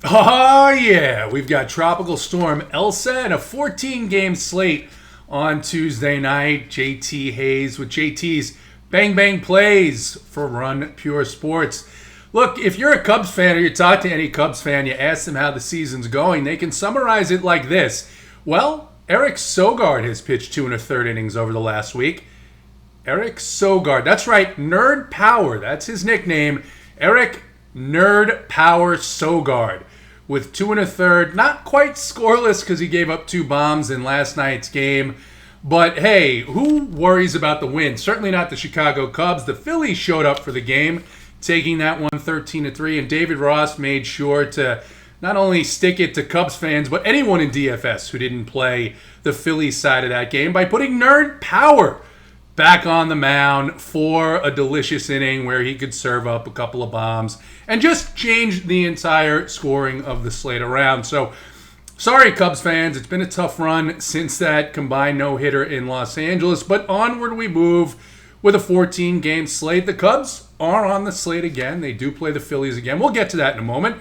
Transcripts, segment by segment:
Oh, yeah. We've got Tropical Storm Elsa and a 14-game slate on Tuesday night. JT Hayes with JT's Bang Bang Plays for Run Pure Sports. Look, if you're a Cubs fan or you talk to any Cubs fan, you ask them how the season's going, they can summarize it like this. Well, Eric Sogard has pitched 2 1/3 innings over the last week. Eric Sogard. That's right, Nerd Power. That's his nickname. Eric Nerd Power Sogard. With 2 1/3, not quite scoreless because he gave up 2 bombs in last night's game. But hey, who worries about the win? Certainly not the Chicago Cubs. The Phillies showed up for the game, taking that one 13-3, and David Ross made sure to not only stick it to Cubs fans, but anyone in DFS who didn't play the Phillies side of that game by putting Nerd Power back on the mound for a delicious inning where he could serve up a couple of bombs and just change the entire scoring of the slate around. So, sorry, Cubs fans. It's been a tough run since that combined no-hitter in Los Angeles, but onward we move with a 14-game slate. The Cubs are on the slate again. They do play the Phillies again. We'll get to that in a moment.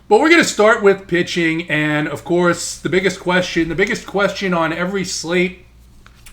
But we're going to start with pitching, and of course, the biggest question on every slate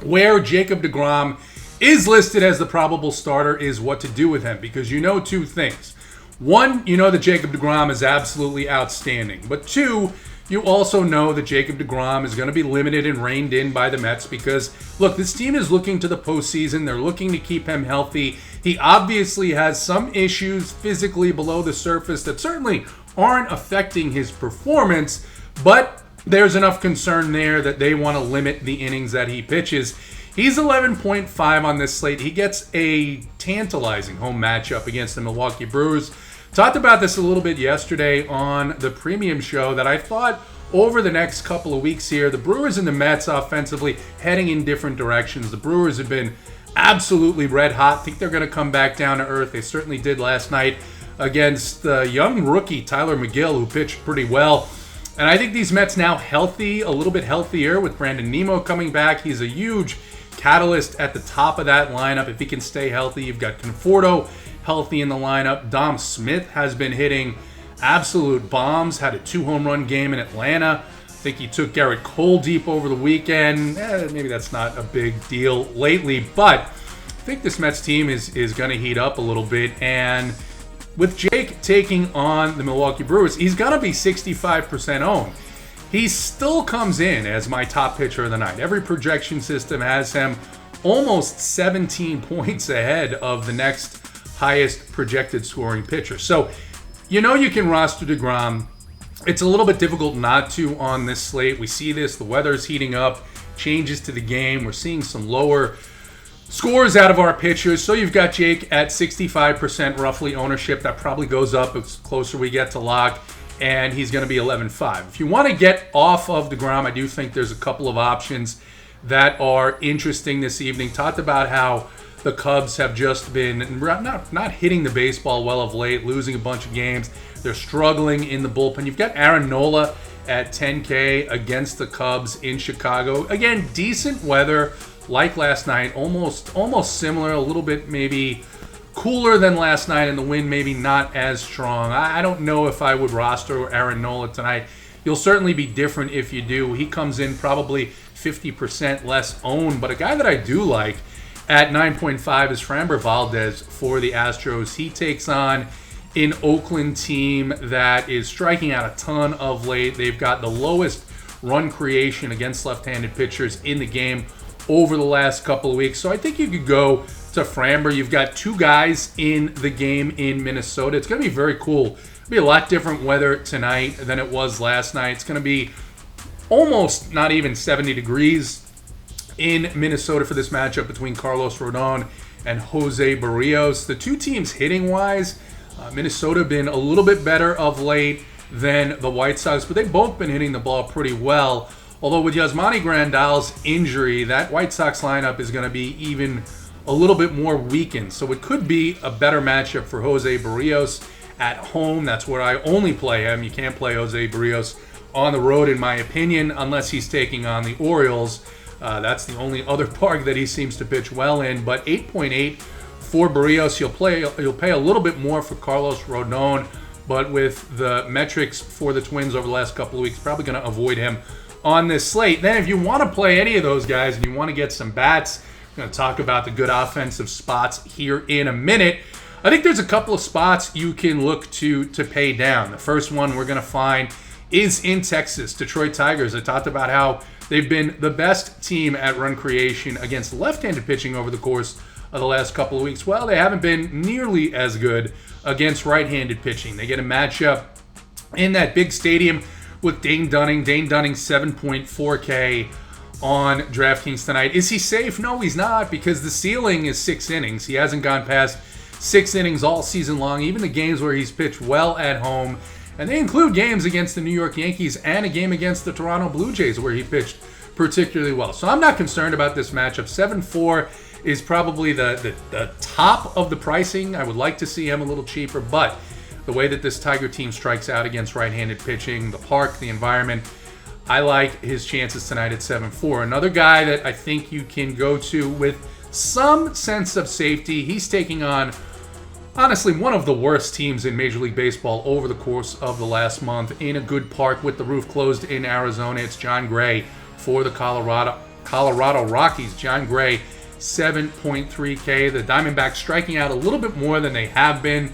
where Jacob deGrom is listed as the probable starter is what to do with him, because you know 2 things. 1, you know that Jacob deGrom is absolutely outstanding. But 2, you also know that Jacob deGrom is going to be limited and reined in by the Mets because, look, this team is looking to the postseason. They're looking to keep him healthy. He obviously has some issues physically below the surface that certainly aren't affecting his performance, but there's enough concern there that they want to limit the innings that he pitches. He's 11.5 on this slate. He gets a tantalizing home matchup against the Milwaukee Brewers. Talked about this a little bit yesterday on the premium show that I thought over the next couple of weeks here, the Brewers and the Mets offensively heading in different directions. The Brewers have been absolutely red hot. I think they're going to come back down to earth. They certainly did last night against the young rookie Tyler McGill, who pitched pretty well. And I think these Mets now healthy, a little bit healthier with Brandon Nimmo coming back. He's a huge catalyst at the top of that lineup. If he can stay healthy, you've got Conforto healthy in the lineup. Dom Smith has been hitting absolute bombs, had a 2-home run game in Atlanta. I think he took Garrett Cole deep over the weekend. Maybe that's not a big deal lately, but I think this Mets team is going to heat up a little bit. And with Jake taking on the Milwaukee Brewers, he's going to be 65% owned. He still comes in as my top pitcher of the night. Every projection system has him almost 17 points ahead of the next highest projected scoring pitcher. So, you know you can roster deGrom. It's a little bit difficult not to on this slate. We see this. The weather's heating up. Changes to the game. We're seeing some lower scores out of our pitchers. So you've got Jake at 65% roughly ownership. That probably goes up as closer we get to lock. And he's going to be 11.5. If you want to get off of deGrom, I do think there's a couple of options that are interesting this evening. Talked about how the Cubs have just been not hitting the baseball well of late, losing a bunch of games. They're struggling in the bullpen. You've got Aaron Nola at 10K against the Cubs in Chicago. Again, decent weather like last night, almost similar, a little bit maybe cooler than last night, and the wind maybe not as strong. I don't know if I would roster Aaron Nola tonight. You'll certainly be different if you do. He comes in probably 50% less owned, but a guy that I do like at 9.5 is Framber Valdez for the Astros. He takes on an Oakland team that is striking out a ton of late. They've got the lowest run creation against left-handed pitchers in the game over the last couple of weeks. So I think you could go to Framber. You've got 2 guys in the game in Minnesota. It's going to be very cool. It'll be a lot different weather tonight than it was last night. It's going to be almost not even 70 degrees in Minnesota for this matchup between Carlos Rodon and Jose Berríos. The 2 teams hitting-wise, Minnesota been a little bit better of late than the White Sox, but they've both been hitting the ball pretty well. Although with Yasmani Grandal's injury, that White Sox lineup is going to be even a little bit more weakened. So it could be a better matchup for Jose Berríos at home. That's where I only play him. You can't play Jose Berríos on the road, in my opinion, unless he's taking on the Orioles. That's the only other park that he seems to pitch well in. But 8.8 for Berríos. You'll pay a little bit more for Carlos Rodon but with the metrics for the Twins over the last couple of weeks, probably going to avoid him on this slate. Then if you want to play any of those guys and you want to get some bats, I'm going to talk about the good offensive spots here in a minute. I think there's a couple of spots you can look to pay down. The first one we're going to find is in Texas, Detroit Tigers. I talked about how they've been the best team at run creation against left-handed pitching over the course of the last couple of weeks. Well, they haven't been nearly as good against right-handed pitching. They get a matchup in that big stadium with Dane Dunning. Dane Dunning, 7.4K on DraftKings tonight. Is he safe? No, he's not, because the ceiling is 6 innings. He hasn't gone past 6 innings all season long, even the games where he's pitched well at home. And they include games against the New York Yankees and a game against the Toronto Blue Jays where he pitched particularly well. So I'm not concerned about this matchup. 7-4 is probably the top of the pricing. I would like to see him a little cheaper, but the way that this Tiger team strikes out against right-handed pitching, the park, the environment, I like his chances tonight at 7-4. Another guy that I think you can go to with some sense of safety. He's taking on, honestly, one of the worst teams in Major League Baseball over the course of the last month in a good park with the roof closed in Arizona. It's Jon Gray for the Colorado Rockies. Jon Gray, 7.3K. The Diamondbacks striking out a little bit more than they have been,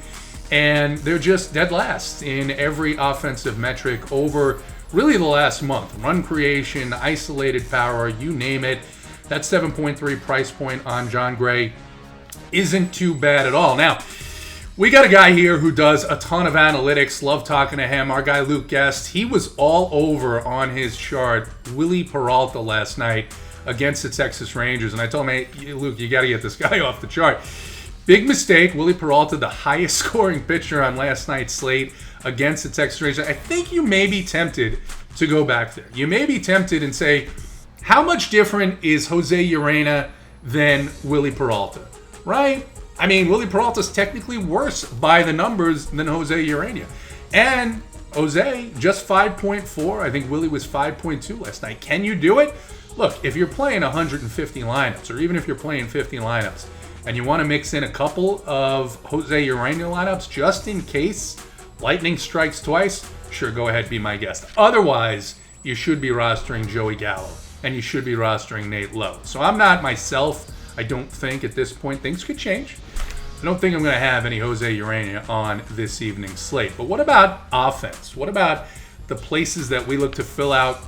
and they're just dead last in every offensive metric over really the last month. Run creation, isolated power, you name it. That 7.3 price point on Jon Gray isn't too bad at all. Now, we got a guy here who does a ton of analytics. Love talking to him. Our guy Luke Guest, he was all over on his chart Willie Peralta last night against the Texas Rangers. And I told him, hey, Luke, you got to get this guy off the chart. Big mistake. Willie Peralta, the highest scoring pitcher on last night's slate against the Texas Rangers. I think you may be tempted to go back there. You may be tempted and say, how much different is Jose Urena than Willie Peralta? Right? I mean, Willie Peralta's technically worse by the numbers than Jose Urena. And Jose, just 5.4. I think Willie was 5.2 last night. Can you do it? Look, if you're playing 150 lineups, or even if you're playing 50 lineups, and you want to mix in a couple of Jose Urena lineups just in case lightning strikes twice, sure, go ahead, be my guest. Otherwise, you should be rostering Joey Gallo, and you should be rostering Nate Lowe. So I'm not myself. I don't think at this point things could change. I don't think I'm going to have any Jose Urena on this evening's slate. But what about offense? What about the places that we look to fill out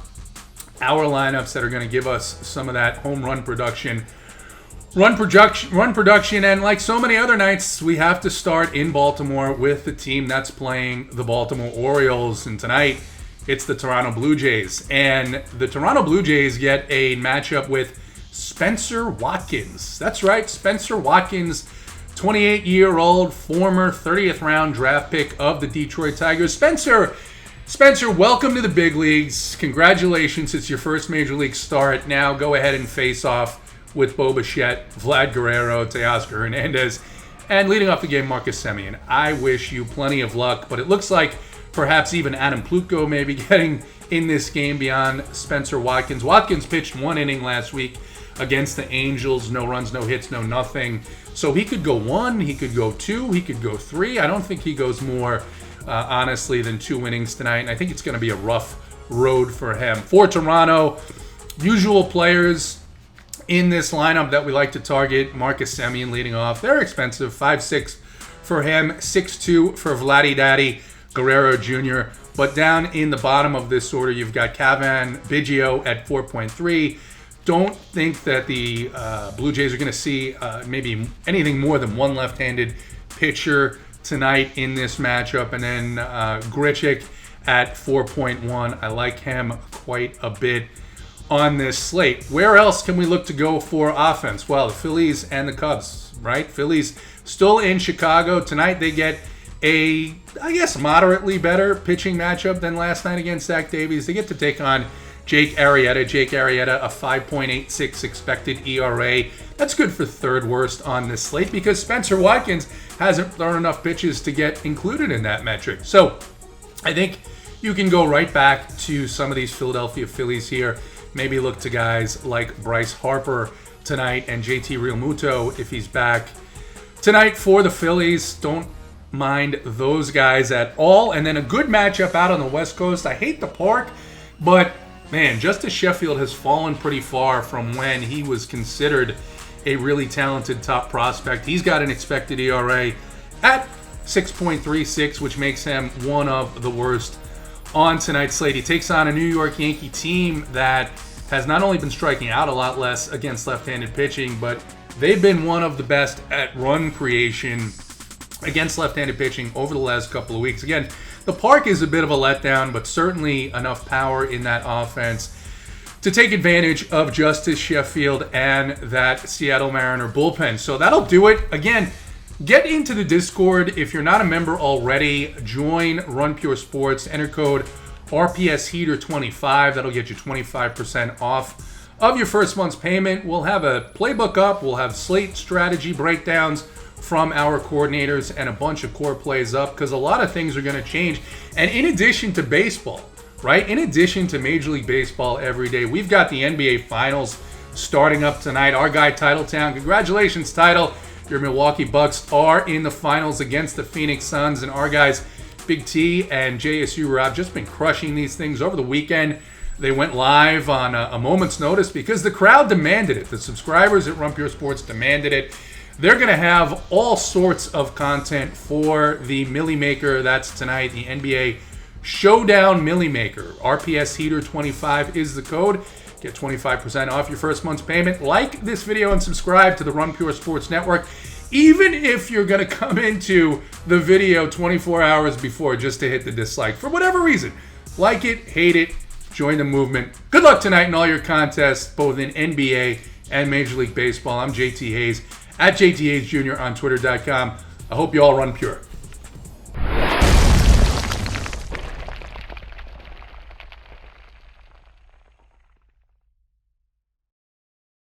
our lineups that are going to give us some of that home run production? Run production, and like so many other nights, we have to start in Baltimore with the team that's playing the Baltimore Orioles. And tonight, it's the Toronto Blue Jays. And the Toronto Blue Jays get a matchup with Spencer Watkins. That's right, Spencer Watkins, 28-year-old, former 30th round draft pick of the Detroit Tigers. Spencer, welcome to the big leagues. Congratulations, it's your first Major League start. Now go ahead and face off with Bo Bichette, Vlad Guerrero, Teoscar Hernandez, and leading off the game, Marcus Semien. I wish you plenty of luck, but it looks like perhaps even Adam Plutko may be getting in this game beyond Spencer Watkins. Watkins pitched 1 inning last week against the Angels. No runs, no hits, no nothing. So he could go 1, he could go 2, he could go 3. I don't think he goes more, honestly, than 2 innings tonight. And I think it's going to be a rough road for him. For Toronto, usual players in this lineup that we like to target. Marcus Semien leading off. They're expensive. 5'6" for him. 6'2" for Vladdy Daddy Guerrero Jr. But down in the bottom of this order, you've got Cavan Biggio at 4.3. Don't think that the Blue Jays are going to see maybe anything more than one left-handed pitcher tonight in this matchup. And then Grichuk at 4.1. I like him quite a bit on this slate. Where else can we look to go for offense? Well, the Phillies and the Cubs, right? Phillies still in Chicago. Tonight they get a, I guess, moderately better pitching matchup than last night against Zach Davies. They get to take on Jake Arrieta. Jake Arrieta, a 5.86 expected ERA. That's good for third worst on this slate because Spencer Watkins hasn't thrown enough pitches to get included in that metric. So I think you can go right back to some of these Philadelphia Phillies here. Maybe look to guys like Bryce Harper tonight and JT Realmuto if he's back tonight for the Phillies. Don't mind those guys at all. And then a good matchup out on the West Coast. I hate the park, but man, Justice Sheffield has fallen pretty far from when he was considered a really talented top prospect. He's got an expected ERA at 6.36, which makes him one of the worst on tonight's slate. He takes on a New York Yankee team that has not only been striking out a lot less against left-handed pitching, but they've been one of the best at run creation against left-handed pitching over the last couple of weeks. Again, the park is a bit of a letdown, but certainly enough power in that offense to take advantage of Justice Sheffield and that Seattle Mariner bullpen. So that'll do it. Again, get into the Discord. If you're not a member already, join Run Pure Sports. Enter code RPSHeater25. That'll get you 25% off of your first month's payment. We'll have a playbook up. We'll have slate strategy breakdowns from our coordinators and a bunch of core plays up, because a lot of things are going to change. And in addition to baseball, right? In addition to Major League Baseball every day, we've got the NBA Finals starting up tonight. Our guy, Titletown. Congratulations, Title. Your Milwaukee Bucks are in the finals against the Phoenix Suns, and our guys, BigT and JSURab, just been crushing these things over the weekend. They went live on a moment's notice because the crowd demanded it. The subscribers at Run Pure Sports demanded it. They're going to have all sorts of content for the Millie Maker. That's tonight, the NBA Showdown Millie Maker. RPS Heater 25 is the code. Get 25% off your first month's payment. Like this video and subscribe to the Run Pure Sports Network, even if you're going to come into the video 24 hours before just to hit the dislike. For whatever reason, like it, hate it, join the movement. Good luck tonight in all your contests, both in NBA and Major League Baseball. I'm JT Hayes, at JT Hayes Jr. on Twitter.com. I hope you all run pure.